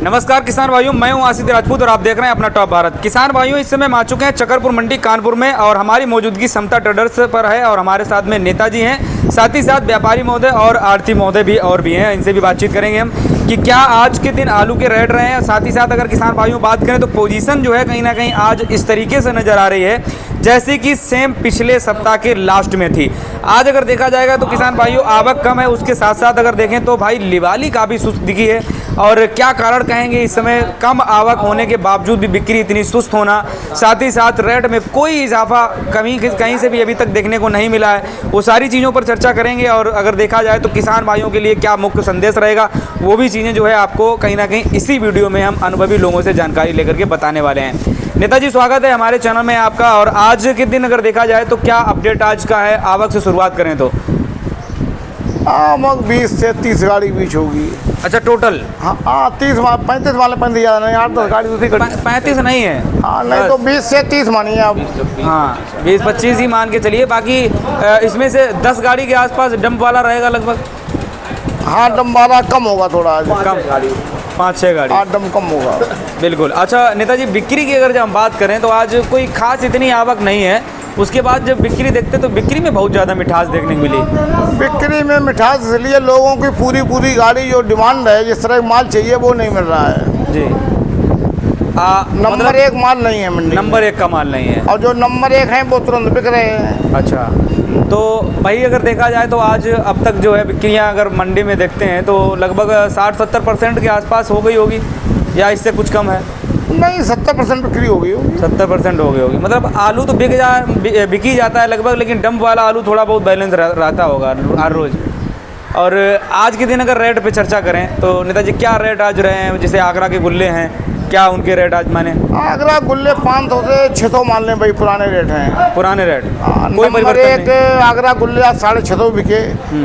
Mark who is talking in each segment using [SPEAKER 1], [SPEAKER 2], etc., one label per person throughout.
[SPEAKER 1] नमस्कार किसान भाइयों, मैं हूं आसिफ राजपूत और आप देख रहे हैं अपना टॉप भारत। किसान भाइयों, इस समय हम आ चुके हैं चकरपुर मंडी कानपुर में और हमारी मौजूदगी समता ट्रेडर्स पर है और हमारे साथ में नेताजी हैं, साथ ही साथ व्यापारी महोदय और आढ़ती महोदय भी और भी हैं। इनसे भी बातचीत करेंगे हम कि क्या आज के दिन आलू के रेट रहे हैं। साथ ही साथ अगर किसान भाइयों बात करें तो पोजीशन जो है कहीं ना कहीं आज इस तरीके से नज़र आ रही है जैसे कि सेम पिछले सप्ताह के लास्ट में थी। आज अगर देखा जाएगा तो किसान भाइयों आवक कम है, उसके साथ साथ अगर देखें तो भाई लिवाली काफ़ी सुस्त दिखी है। और क्या कारण कहेंगे इस समय कम आवक होने के बावजूद भी बिक्री इतनी सुस्त होना, साथ ही साथ रेट में कोई इजाफा कहीं से भी अभी तक देखने को नहीं मिला है। वो सारी चीज़ों पर चर्चा करेंगे और अगर देखा जाए तो किसान भाइयों के लिए क्या मुख्य संदेश रहेगा वो भी चीज़ें जो है आपको कहीं ना कहीं इसी वीडियो में हम अनुभवी लोगों से जानकारी लेकर के बताने वाले हैं। नेताजी स्वागत है हमारे चैनल में आपका। और आज के दिन अगर देखा जाए तो क्या अपडेट आज का है, आवक से शुरुआत करें तो?
[SPEAKER 2] आवक 20 से 30 गाड़ी बीच होगी।
[SPEAKER 1] अच्छा टोटल?
[SPEAKER 2] हाँ 35 वाले 35 ज़्यादा नहीं, 8-10 गाड़ी दूसरी
[SPEAKER 1] 35 नहीं है।
[SPEAKER 2] हाँ नहीं तो 20 से 30 मानिए आप।
[SPEAKER 1] हाँ 20-25 ही मान के चलिए। बाकी इसमें से 10 गाड़ी के आसपास डंप वाला रहेगा लगभग।
[SPEAKER 2] हाँ डम वाला कम होगा थोड़ा,
[SPEAKER 1] कम 5-6 गाड़ी।
[SPEAKER 2] 8 डम कम होगा
[SPEAKER 1] बिल्कुल। अच्छा नेताजी, बिक्री की अगर जब हम बात करें तो आज कोई खास इतनी आवक नहीं है। उसके बाद जब बिक्री देखते तो बिक्री में बहुत ज़्यादा मिठास देखने को मिली।
[SPEAKER 2] बिक्री में मिठास इसलिए लोगों की पूरी गाड़ी जो डिमांड है, जिस तरह माल चाहिए वो नहीं मिल रहा है
[SPEAKER 1] जी।
[SPEAKER 2] नंबर 1 माल नहीं है मंडी,
[SPEAKER 1] नंबर 1 का माल नहीं है
[SPEAKER 2] और जो नंबर 1 है वो तुरंत बिक रहे हैं।
[SPEAKER 1] अच्छा, तो भाई अगर देखा जाए तो आज अब तक जो है बिक्रियाँ अगर मंडी में देखते हैं तो लगभग 60-70% के आसपास हो गई होगी या इससे कुछ कम है?
[SPEAKER 2] नहीं 70% बिक्री हो गई होगी।
[SPEAKER 1] 70% हो गई होगी। मतलब आलू तो बिक ही जाता है लगभग, लेकिन डंप वाला आलू थोड़ा बहुत बैलेंस रहता होगा हर रोज़। और आज के दिन अगर रेट पे चर्चा करें तो नेताजी क्या रेट आज रहे हैं? जैसे आगरा के गुल्ले हैं, क्या उनके रेट आज माने?
[SPEAKER 2] आगरा गुल्ले 500 से 600 मान लें भाई, पुराने रेट हैं।
[SPEAKER 1] पुराने रेट
[SPEAKER 2] कोई नंबर 1 आगरा गुल्ले आज 650 बिके,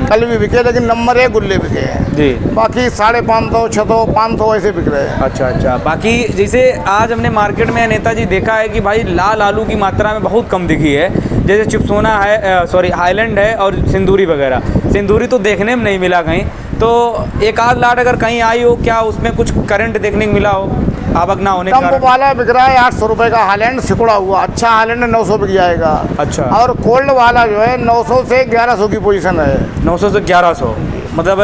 [SPEAKER 2] कल भी बिके, लेकिन नंबर 1 गुल्ले बिके हैं
[SPEAKER 1] जी।
[SPEAKER 2] बाकी 550, 600, 500 ऐसे बिक रहे हैं।
[SPEAKER 1] अच्छा। बाकी जैसे आज हमने मार्केट में नेताजी देखा है कि भाई लाल आलू की मात्रा में बहुत कम दिखी है। जैसे चिप्सोना है, सॉरी हाईलैंड है और सिंदूरी वगैरह। सिंदूरी तो देखने में नहीं मिला कहीं, तो एक आध लाट अगर कहीं आई हो, क्या उसमें कुछ करंट देखने को मिला हो आवक ना होने का?
[SPEAKER 2] डंप वाला बिक रहा है 800 रुपये का हाईलैंड, सिकुड़ा हुआ अच्छा हाईलैंड 900 बिक जाएगा।
[SPEAKER 1] अच्छा।
[SPEAKER 2] और कोल्ड वाला जो है 900 से 1100 की पोजीशन है।
[SPEAKER 1] 900 से 1100, मतलब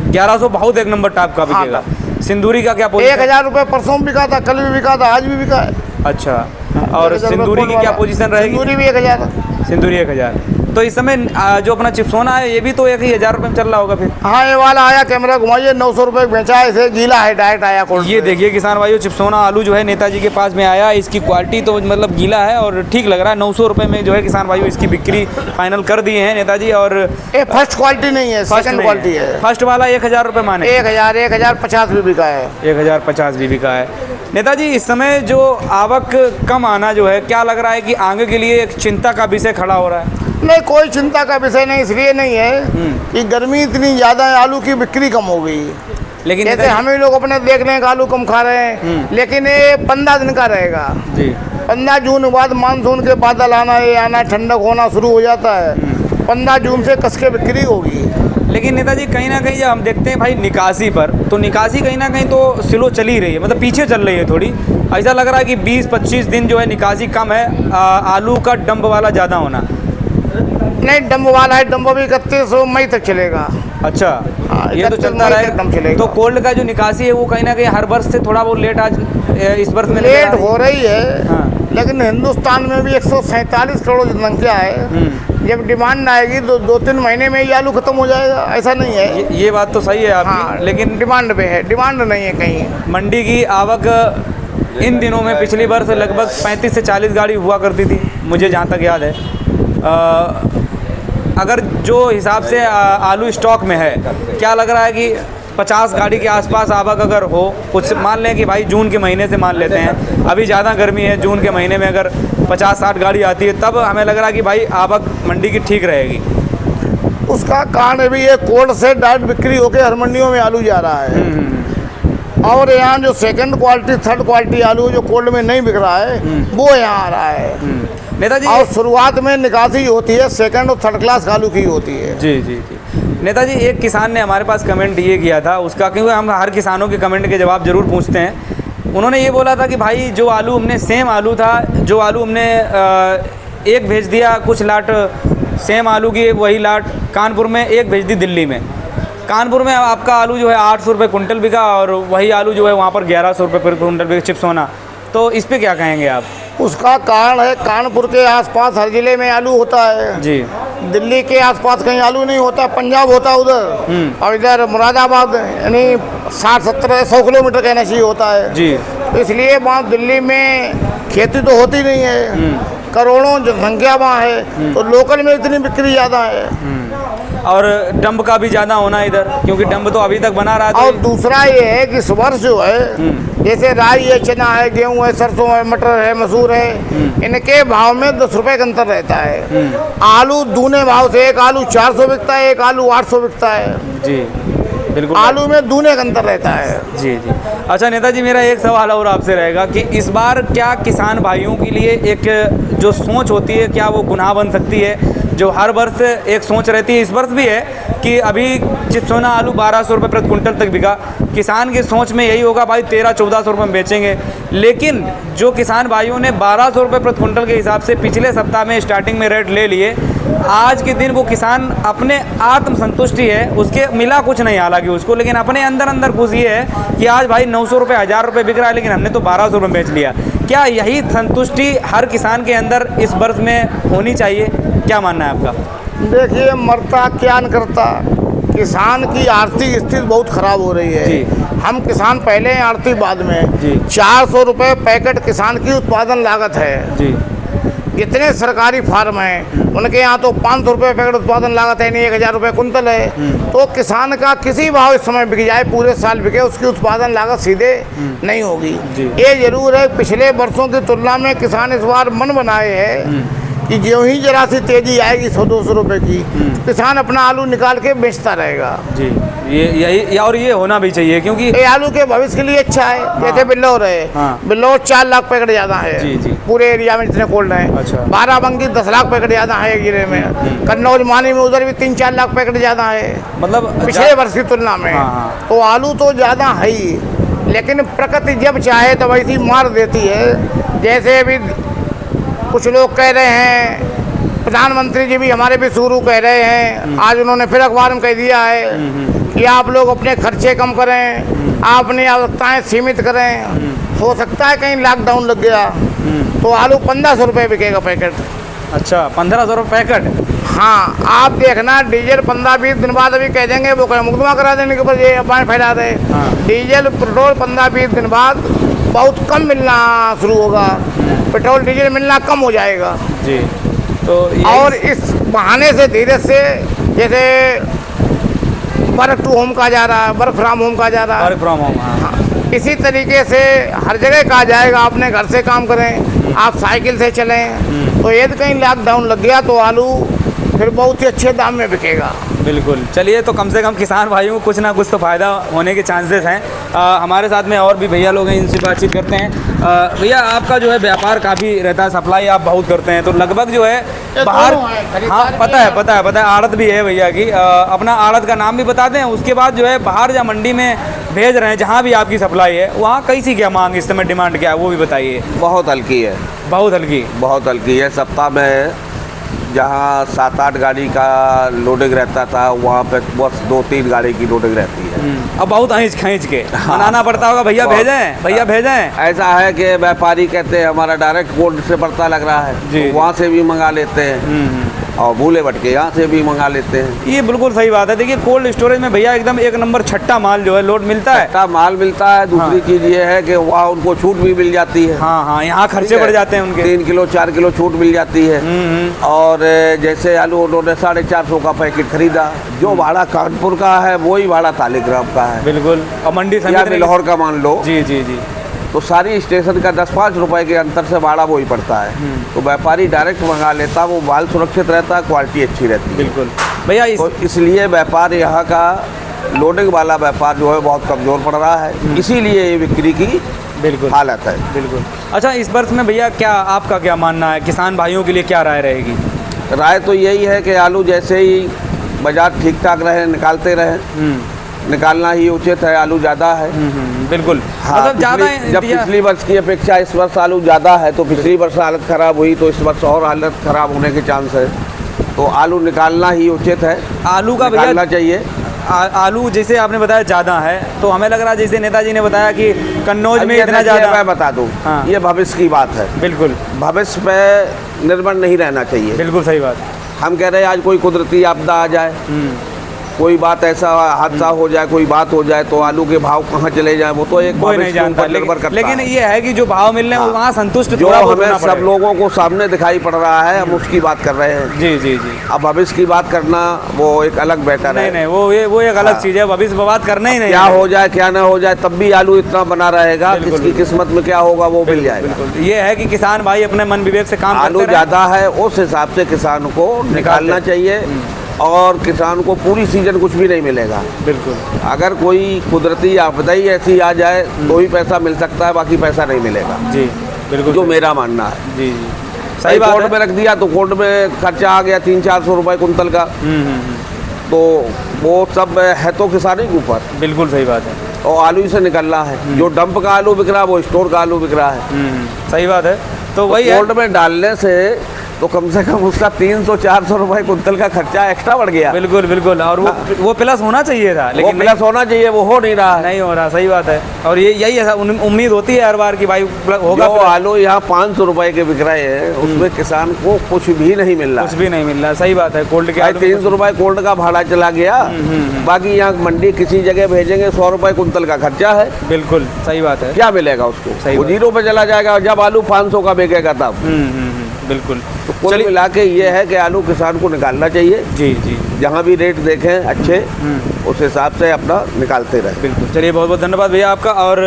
[SPEAKER 1] 1100 बहुत एक नंबर टाइप का बिकेगा। सिंदूरी का क्या पोजीशन?
[SPEAKER 2] 1000 रुपये परसों बिका था, कल भी बिका था, आज भी बिका है।
[SPEAKER 1] अच्छा, और सिंदूरी की क्या पोजीशन रहेगी?
[SPEAKER 2] सिंदूरी भी 1000।
[SPEAKER 1] सिंदूरी 1000। तो इस समय जो अपना चिप्सोना है ये भी तो 1000 रुपये में चल रहा होगा फिर?
[SPEAKER 2] हाँ ये वाला आया, कैमरा घुमाइए, 900 रुपये बेचा है, इसे गीला है, डायरेक्ट आया कोल्ड।
[SPEAKER 1] ये देखिए किसान भाइयों, चिप्सोना आलू जो है नेताजी के पास में आया, इसकी क्वालिटी तो मतलब गीला है और ठीक लग रहा है। 900 रुपये में जो है किसान भाइयों इसकी बिक्री फाइनल कर दिए हैं नेताजी। और
[SPEAKER 2] ये फर्स्ट क्वालिटी नहीं है, सेकंड क्वालिटी है।
[SPEAKER 1] फर्स्ट वाला 1000 रुपये माने?
[SPEAKER 2] 1050 भी बिका है।
[SPEAKER 1] 1050 भी बिका है। नेताजी इस समय जो आवक कम आना जो है, क्या लग रहा है कि आगे के लिए एक चिंता का विषय खड़ा हो रहा है?
[SPEAKER 2] नहीं कोई चिंता का विषय नहीं, इसलिए नहीं है कि गर्मी इतनी ज़्यादा है, आलू की बिक्री कम हो गई।
[SPEAKER 1] लेकिन
[SPEAKER 2] जैसे हम ही लोग अपने देख रहे हैं कि आलू कम खा रहे हैं, लेकिन ये 15 दिन का रहेगा
[SPEAKER 1] जी।
[SPEAKER 2] 15 जून के बाद मानसून के बादल आना, ये आना, ठंडक होना शुरू हो जाता है। 15 जून से कस के बिक्री होगी।
[SPEAKER 1] लेकिन नेताजी कहीं ना कहीं जब हम देखते हैं भाई निकासी पर, तो निकासी कहीं ना कहीं तो स्लो चल ही रही है, मतलब पीछे चल रही है थोड़ी। ऐसा लग रहा है कि 20-25 दिन जो है निकासी कम है, आलू का डंप वाला ज़्यादा होना।
[SPEAKER 2] नहीं डंप वाला है, डंप भी 31 मई तक चलेगा।
[SPEAKER 1] अच्छा, ये तो चलता रहेगा। तो कोल्ड का जो निकासी है वो कहीं ना कहीं हर वर्ष से थोड़ा बहुत लेट आज इस वर्ष में
[SPEAKER 2] लेट हो रही है।
[SPEAKER 1] हाँ।
[SPEAKER 2] लेकिन हिंदुस्तान में भी 147 करोड़ जनसंख्या है। जब डिमांड आएगी तो 2-3 महीने में ही आलू खत्म हो जाएगा, ऐसा नहीं है।
[SPEAKER 1] ये बात तो सही है आपकी।
[SPEAKER 2] हाँ,
[SPEAKER 1] लेकिन
[SPEAKER 2] डिमांड पे है, डिमांड नहीं है कहीं।
[SPEAKER 1] मंडी की आवक इन दिनों में पिछली वर्ष लगभग 35 से 40 गाड़ी हुआ करती थी, मुझे जहाँ तक याद है। अगर जो हिसाब से आलू स्टॉक में है, क्या लग रहा है कि 50 गाड़ी के आसपास आवक अगर हो, कुछ मान लें कि भाई जून के महीने से मान लेते हैं, अभी ज़्यादा गर्मी है, जून के महीने में अगर 50-60 गाड़ी आती है तब हमें लग रहा है कि भाई आवक मंडी की ठीक रहेगी।
[SPEAKER 2] उसका कारण भी ये कोल्ड से डायरेक्ट बिक्री होकर हर मंडियों में आलू जा रहा है। और यहाँ जो सेकंड क्वालिटी, थर्ड क्वालिटी आलू जो कोल्ड में नहीं बिक रहा है, वो यहाँ आ रहा है नेताजी। और शुरुआत में निकासी होती है सेकंड और थर्ड क्लास आलू की होती है।
[SPEAKER 1] जी। नेताजी, एक किसान ने हमारे पास कमेंट ये किया था उसका, क्योंकि हम हर किसानों के कमेंट के जवाब ज़रूर पूछते हैं। उन्होंने ये बोला था कि भाई जो आलू हमने सेम आलू था, जो आलू हमने एक भेज दिया कुछ लाट सेम आलू की, वही लाट कानपुर में एक भेज दी दिल्ली में। कानपुर में आपका आलू जो है 800 रुपये कुंटल बिका और वही आलू जो है वहाँ पर 1100 रुपये पर कुंटल बिका चिप्स होना। तो इस पे क्या कहेंगे आप?
[SPEAKER 2] उसका कारण है कानपुर के आसपास हर जिले में आलू होता है
[SPEAKER 1] जी।
[SPEAKER 2] दिल्ली के आसपास कहीं आलू नहीं होता, पंजाब होता उधर, और इधर मुरादाबाद यानी 60-70-100 किलोमीटर का नशी होता है
[SPEAKER 1] जी।
[SPEAKER 2] इसलिए वहाँ दिल्ली में खेती तो होती नहीं है, करोड़ों जनसंख्या वहाँ है, तो लोकल में इतनी बिक्री ज़्यादा है।
[SPEAKER 1] और डंप का भी ज़्यादा होना है इधर, क्योंकि डंप तो अभी तक बना रहा था।
[SPEAKER 2] और दूसरा ये है कि इस वर्ष जो है जैसे राई है, चना है, गेहूं है, सरसों है, मटर है, मसूर है, इनके भाव में 10 रुपए का अंतर रहता है। आलू दूने भाव से एक आलू 400 बिकता है, एक आलू 800 बिकता है
[SPEAKER 1] जी बिल्कुल।
[SPEAKER 2] आलू में दूने का अंतर रहता है।
[SPEAKER 1] जी जी। अच्छा नेताजी, मेरा एक सवाल और आपसे रहेगा कि इस बार क्या किसान भाइयों के लिए एक जो सोच होती है क्या वो गुनाह बन सकती है? जो हर वर्ष एक सोच रहती है, इस वर्ष भी है कि अभी चिप्सोना आलू 1200 रुपये प्रति कुंटल तक बिका। किसान की सोच में यही होगा भाई 1300-1400 रुपये में बेचेंगे, लेकिन जो किसान भाइयों ने 1200 रुपये प्रति कुंटल के हिसाब से पिछले सप्ताह में स्टार्टिंग में रेट ले लिए, आज के दिन वो किसान अपने आत्मसंतुष्टि है, उसके मिला कुछ नहीं हालांकि उसको, लेकिन अपने अंदर अंदर खुशी है कि आज भाई 900 रुपये 1000 रुपये बिक रहा है, लेकिन हमने तो 1200 रुपये बेच लिया। क्या यही संतुष्टि हर किसान के अंदर इस वर्ष में होनी चाहिए? क्या मानना है आपका?
[SPEAKER 2] देखिए, मरता क्या न करता, किसान की आर्थिक स्थिति बहुत खराब हो रही है। हम किसान पहले हैं, आर्थिक बाद में। 400 रुपये पैकेट किसान की उत्पादन लागत है जी। जितने सरकारी फार्म हैं उनके यहाँ तो 500 रुपये पैकेट उत्पादन लागत है, नहीं 1000 रुपये कुंतल है। तो किसान का किसी भाव इस समय बिक जाए, पूरे साल बिके, उसकी उत्पादन लागत सीधे नहीं होगी। ये जरूर है पिछले वर्षों की तुलना में किसान इस बार मन बनाए है कि जो ही जरा सी तेजी आएगी 100-200 रुपये की, किसान अपना आलू निकाल के बेचता रहेगा
[SPEAKER 1] जी। ये और ये होना भी चाहिए, क्योंकि
[SPEAKER 2] ये आलू के भविष्य के लिए अच्छा है। जैसे बिल्लौर है, बिल्लौर 4 लाख पैकेट ज़्यादा है
[SPEAKER 1] जी जी।
[SPEAKER 2] पूरे एरिया में जितने कोल्ड हैं।
[SPEAKER 1] अच्छा।
[SPEAKER 2] बाराबंकी 10 लाख पैकेट ज़्यादा है एक जिले में। कन्नौज मानी में उधर भी 3-4 लाख पैकेट ज़्यादा है, मतलब पिछले वर्ष की तुलना में। तो आलू तो ज़्यादा है ही, लेकिन प्रकृति जब चाहे तो वैसी मार देती है। जैसे अभी कुछ लोग कह रहे हैं, प्रधानमंत्री जी भी हमारे भी शुरू कह रहे हैं, आज उन्होंने फिर अखबार में कह दिया है कि आप लोग अपने खर्चे कम करें, आप अपनी आवश्यकताएं सीमित करें। हो सकता है कहीं लॉकडाउन लग गया तो आलू 1500 रुपये बिकेगा पैकेट।
[SPEAKER 1] अच्छा, 1500 रुपये पैकेट?
[SPEAKER 2] हाँ, आप देखना, डीजल 15-20 दिन बाद अभी कह देंगे वो मुकदमा करा देने के ऊपर ये अफवाहें फैला रहे। डीजल पेट्रोल 15-20 दिन बाद बहुत कम मिलना शुरू होगा, पेट्रोल डीजल मिलना कम हो जाएगा
[SPEAKER 1] जी। तो
[SPEAKER 2] और इस बहाने से धीरे से, जैसे वर्क टू होम कहा जा रहा है, वर्क फ्रॉम होम कहा जा रहा है,
[SPEAKER 1] वर्क फ्रॉम होम, हाँ।
[SPEAKER 2] इसी तरीके से हर जगह कहा जाएगा अपने घर से काम करें, आप साइकिल से चलें। तो यदि कहीं लॉकडाउन लग गया तो आलू फिर बहुत ही अच्छे दाम में बिकेगा।
[SPEAKER 1] बिल्कुल। चलिए, तो कम से कम किसान भाइयों को कुछ ना कुछ तो फ़ायदा होने के चांसेस हैं। हमारे साथ में और भी भैया लोग हैं, इनसे बातचीत करते हैं। भैया, आपका जो है व्यापार काफ़ी रहता है, सप्लाई आप बहुत करते हैं, तो लगभग जो है बाहर, हाँ पता है आड़त भी है भैया की। अपना आड़त का नाम भी बता दें, उसके बाद जो है बाहर या मंडी में भेज रहे हैं, जहाँ भी आपकी सप्लाई है वहाँ कैसी क्या मांग इस समय, डिमांड क्या है वो भी बताइए।
[SPEAKER 3] बहुत हल्की है,
[SPEAKER 1] बहुत हल्की,
[SPEAKER 3] बहुत हल्की है। सप्ताह में जहाँ 7-8 गाड़ी का लोडिंग रहता था, वहाँ पे बस 2-3 गाड़ी की लोडिंग रहती है।
[SPEAKER 1] अब बहुत खींच के मनाना पड़ता होगा, भैया भेजें, भैया भेजें।
[SPEAKER 3] ऐसा है कि व्यापारी कहते हैं हमारा डायरेक्ट कोल्ड से पड़ता लग रहा है, तो वहाँ से भी मंगा लेते हैं, और भूले भटके यहाँ से भी मंगा लेते हैं।
[SPEAKER 1] ये बिल्कुल सही बात है। देखिए, कोल्ड स्टोरेज में भैया एकदम एक नंबर छट्टा माल जो है लोड मिलता है,
[SPEAKER 3] छट्टा माल मिलता है। दूसरी चीज़ ये है कि वहाँ उनको छूट भी मिल जाती है।
[SPEAKER 1] हाँ, यहाँ खर्चे बढ़ जाते हैं उनके,
[SPEAKER 3] 3 किलो 4 किलो छूट मिल जाती है। और जैसे आलू उन्होंने 450 का पैकेट खरीदा, जो भाड़ा कानपुर का है वही भाड़ा तालीग्राम का है।
[SPEAKER 1] बिल्कुल। और मंडी समिति
[SPEAKER 3] लाहौर का मान लो,
[SPEAKER 1] जी जी जी,
[SPEAKER 3] तो सारी स्टेशन का 10-5 रुपए के अंतर से भाड़ा वही पड़ता है। तो व्यापारी डायरेक्ट मंगा लेता, वो माल सुरक्षित रहता है, क्वालिटी अच्छी रहती है।
[SPEAKER 1] बिल्कुल भैया।
[SPEAKER 3] तो इसलिए व्यापार यहाँ का लोडिंग वाला व्यापार जो है बहुत कमज़ोर पड़ रहा है, इसीलिए ये बिक्री की बिल्कुल हालत है।
[SPEAKER 1] बिल्कुल। अच्छा, इस वर्ष में भैया क्या आपका क्या मानना है, किसान भाइयों के लिए क्या राय रहेगी?
[SPEAKER 3] राय तो यही है कि आलू जैसे ही बाजार ठीक ठाक रहे, निकालते रहे। निकालना ही उचित है। आलू ज़्यादा है।
[SPEAKER 1] बिल्कुल।
[SPEAKER 3] हाँ,
[SPEAKER 1] मतलब ज़्यादा
[SPEAKER 3] जब पिछली वर्ष की अपेक्षा इस वर्ष आलू ज़्यादा है, तो पिछली वर्ष हालत ख़राब हुई, तो इस वर्ष और हालत ख़राब होने के चांस है। तो आलू निकालना ही उचित है।
[SPEAKER 1] आलू का
[SPEAKER 3] निकालना चाहिए।
[SPEAKER 1] आलू जैसे आपने बताया ज़्यादा है, तो हमें लग रहा है जैसे नेताजी ने बताया कि कन्नौज में इतना ज़्यादा।
[SPEAKER 3] मैं बता दूँ,
[SPEAKER 1] हाँ।
[SPEAKER 3] ये भविष्य की बात है।
[SPEAKER 1] बिल्कुल,
[SPEAKER 3] भविष्य पे निर्भर नहीं रहना चाहिए।
[SPEAKER 1] बिल्कुल सही बात।
[SPEAKER 3] हम कह रहे हैं आज कोई कुदरती आपदा आ जाए, कोई बात ऐसा हादसा हो जाए, कोई बात हो जाए, तो आलू के भाव कहाँ चले जाए वो तो एक
[SPEAKER 1] कोई नहीं जानता।
[SPEAKER 3] निर्भर करता
[SPEAKER 1] लेकिन
[SPEAKER 3] है।
[SPEAKER 1] ये है कि जो भाव मिल रहे हैं वो वहाँ संतुष्ट
[SPEAKER 3] जो
[SPEAKER 1] थोड़ा बहुत
[SPEAKER 3] हमें
[SPEAKER 1] होना
[SPEAKER 3] सब
[SPEAKER 1] पड़ेगा।
[SPEAKER 3] लोगों को सामने दिखाई पड़ रहा है, हम उसकी बात कर रहे हैं।
[SPEAKER 1] जी जी जी।
[SPEAKER 3] अब भविष्य की बात करना वो एक अलग बेहतर है।
[SPEAKER 1] नहीं, वो एक अलग चीज़ है। भविष्य बात करना ही नहीं।
[SPEAKER 3] क्या हो जाए क्या ना हो जाए, तब भी आलू इतना बना रहेगा।
[SPEAKER 1] बिल्कुल,
[SPEAKER 3] किसकी किस्मत में क्या होगा वो मिल जाएगा।
[SPEAKER 1] बिल्कुल। ये है कि किसान भाई अपने मन विवेक से काम
[SPEAKER 3] आलू
[SPEAKER 1] करते रहें।
[SPEAKER 3] ज़्यादा है, उस हिसाब से किसान को निकालना चाहिए। और किसान को पूरी सीजन कुछ भी नहीं मिलेगा।
[SPEAKER 1] बिल्कुल।
[SPEAKER 3] अगर कोई कुदरती आपदा ही ऐसी आ जाए तो ही पैसा मिल सकता है, बाकी पैसा नहीं मिलेगा।
[SPEAKER 1] जी बिल्कुल,
[SPEAKER 3] जो मेरा मानना है।
[SPEAKER 1] जी जी सही बात
[SPEAKER 3] कोर्ट
[SPEAKER 1] है।
[SPEAKER 3] में रख दिया तो कोर्ट में खर्चा आ गया 300-400 रुपए कुंतल का। तो वो सब है तो किसान ही के ऊपर।
[SPEAKER 1] बिल्कुल सही बात है।
[SPEAKER 3] और आलू ही से निकलना है। जो डंप का आलू बिक रहा है वो स्टोर का आलू बिक रहा है।
[SPEAKER 1] सही बात है। तो वही है।
[SPEAKER 3] कोर्ट में डालने से तो कम से कम उसका 300-400 रुपए कुंतल का खर्चा एक्स्ट्रा बढ़ गया।
[SPEAKER 1] बिल्कुल बिल्कुल। और वो प्लस होना चाहिए था,
[SPEAKER 3] वो
[SPEAKER 1] लेकिन
[SPEAKER 3] प्लस होना चाहिए, वो हो नहीं रहा है।
[SPEAKER 1] नहीं हो रहा। सही बात है। और ये यही है, उम्मीद होती है हर बार कि भाई होगा।
[SPEAKER 3] जो आलू यहाँ 500 रुपए के बिक रहे हैं उसमें किसान को कुछ भी नहीं मिल रहा।
[SPEAKER 1] कुछ भी नहीं मिल रहा। सही बात है। कोल्ड के आलू
[SPEAKER 3] 300 रुपए कोल्ड का भाड़ा चला गया। बाकी यहाँ मंडी किसी जगह भेजेंगे 100 रुपए कुंतल का खर्चा है।
[SPEAKER 1] बिल्कुल सही बात है।
[SPEAKER 3] क्या मिलेगा उसको?
[SPEAKER 1] सही
[SPEAKER 3] वो
[SPEAKER 1] बात।
[SPEAKER 3] 0 पे चला जाएगा। जब आलू 500 का बिकेगा तब।
[SPEAKER 1] बिल्कुल।
[SPEAKER 3] तो कुल मिला के ये है कि आलू किसान को निकालना चाहिए।
[SPEAKER 1] जी जी
[SPEAKER 3] जहाँ भी रेट देखें अच्छे, उस हिसाब से अपना निकालते रहे।
[SPEAKER 1] बिल्कुल। चलिए बहुत बहुत धन्यवाद भैया आपका। और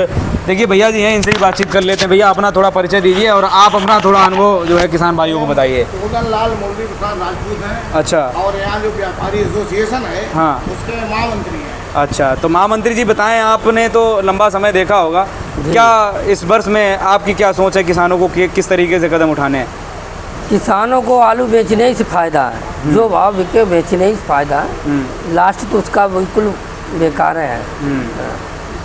[SPEAKER 1] देखिए भैया जी हैं, इनसे भी बातचीत कर लेते हैं। भैया अपना थोड़ा परिचय दीजिए और आप अपना थोड़ा अनुभव जो है किसान भाइयों को बताइए।
[SPEAKER 2] लाल मुरली प्रसाद राजपूत हैं।
[SPEAKER 1] अच्छा।
[SPEAKER 2] और यहाँ जो व्यापारी एसोसिएशन है,
[SPEAKER 1] हाँ,
[SPEAKER 2] उसके महामंत्री हैं।
[SPEAKER 1] अच्छा। तो महामंत्री जी बताएं, आपने तो लंबा समय देखा होगा, क्या इस वर्ष में आपकी क्या सोच है किसानों को किस तरीके से कदम उठाने हैं?
[SPEAKER 4] किसानों को आलू बेचने से फ़ायदा है। जो भाव बिके बेचने से फ़ायदा है। लास्ट तो उसका बिल्कुल बेकार है।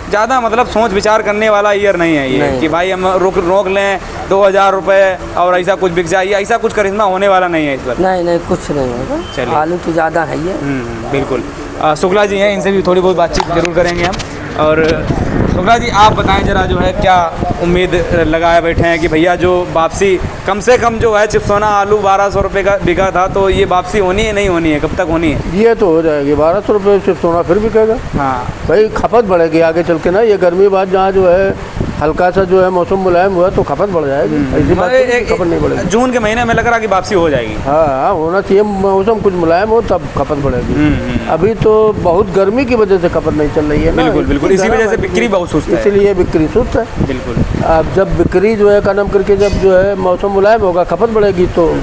[SPEAKER 1] ज़्यादा मतलब सोच विचार करने वाला ईयर नहीं है ये
[SPEAKER 4] नहीं।
[SPEAKER 1] कि भाई हम रोक लें 2000 रुपये और ऐसा कुछ बिक जाए। ऐसा कुछ करिश्मा होने वाला नहीं है इस बार।
[SPEAKER 4] नहीं कुछ नहीं होगा।
[SPEAKER 1] चलिए।
[SPEAKER 4] आलू तो ज़्यादा है ही है।
[SPEAKER 1] बिल्कुल। शुक्ला जी हैं, इनसे भी थोड़ी बहुत बातचीत जरूर करेंगे हम। और शुक्ला जी आप बताएं जरा जो है क्या उम्मीद लगाए बैठे हैं कि भैया जो वापसी कम से कम जो है चिप्सोना आलू 1200 रुपये का बिका था, तो ये वापसी होनी है नहीं होनी है, कब तक होनी है?
[SPEAKER 5] ये तो हो जाएगी 1200 रुपये सिर्फ सोना फिर बिकेगा।
[SPEAKER 1] हाँ
[SPEAKER 5] भाई खपत बढ़ेगी आगे चल के ना। ये गर्मी बाद जहाँ जो है हल्का सा जो है मौसम मुलायम हुआ तो खपत बढ़ जाएगी। ऐसी बात नहीं कि खपत नहीं बढ़ेगी।
[SPEAKER 1] जून के महीने में लग रहा कि वापसी हो जाएगी।
[SPEAKER 5] हाँ होना चाहिए। मौसम कुछ मुलायम हो तब खपत बढ़ेगी। अभी तो बहुत गर्मी की वजह से खपत नहीं चल रही है ना।
[SPEAKER 1] बिल्कुल बिल्कुल। इसी वजह से बिक्री बहुत सुस्त है।
[SPEAKER 5] इसीलिए बिक्री सुस्त है।
[SPEAKER 1] बिल्कुल।
[SPEAKER 5] अब जब बिक्री जो है कदम करके जब जो है मौसम मुलायम होगा खपत बढ़ेगी तो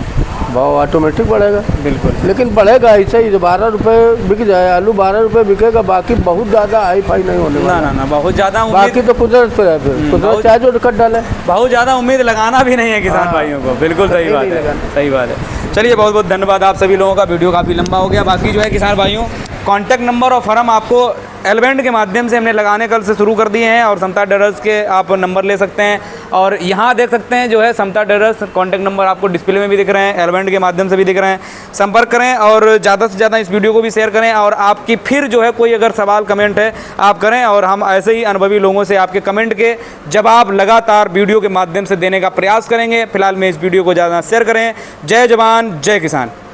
[SPEAKER 5] भाव ऑटोमेटिक बढ़ेगा।
[SPEAKER 1] बिल्कुल।
[SPEAKER 5] लेकिन बढ़ेगा ऐसे ही। 12 रुपये बिक जाए आलू 12 रुपये बिकेगा। बाकी बहुत ज़्यादा हाई फाई नहीं होने वाला।
[SPEAKER 1] ना बहुत ज़्यादा
[SPEAKER 5] बाकी तो कुदरत पे है। फिर कुदरत चाहे जो कट डाले।
[SPEAKER 1] बहुत ज़्यादा उम्मीद लगाना भी नहीं है किसान भाइयों को। बिल्कुल सही बात है। सही बात है। चलिए बहुत बहुत धन्यवाद आप सभी लोगों का। वीडियो काफ़ी लंबा हो गया। बाकी जो है किसान भाइयों, कॉन्टैक्ट नंबर और फर्म आपको एलवेंड के माध्यम से हमने लगाने कल से शुरू कर दिए हैं। और समता ट्रेडर्स के आप नंबर ले सकते हैं। और यहाँ देख सकते हैं जो है समता ट्रेडर्स कॉन्टैक्ट नंबर आपको डिस्प्ले में भी दिख रहे हैं, एलवेंड के माध्यम से भी दिख रहे हैं। संपर्क करें और ज़्यादा से ज़्यादा इस वीडियो को भी शेयर करें। और आपकी फिर जो है कोई अगर सवाल कमेंट है आप करें, और हम ऐसे ही अनुभवी लोगों से आपके कमेंट के जवाब लगातार वीडियो के माध्यम से देने का प्रयास करेंगे। फिलहाल में इस वीडियो को ज़्यादा शेयर करें। जय जवान जय किसान।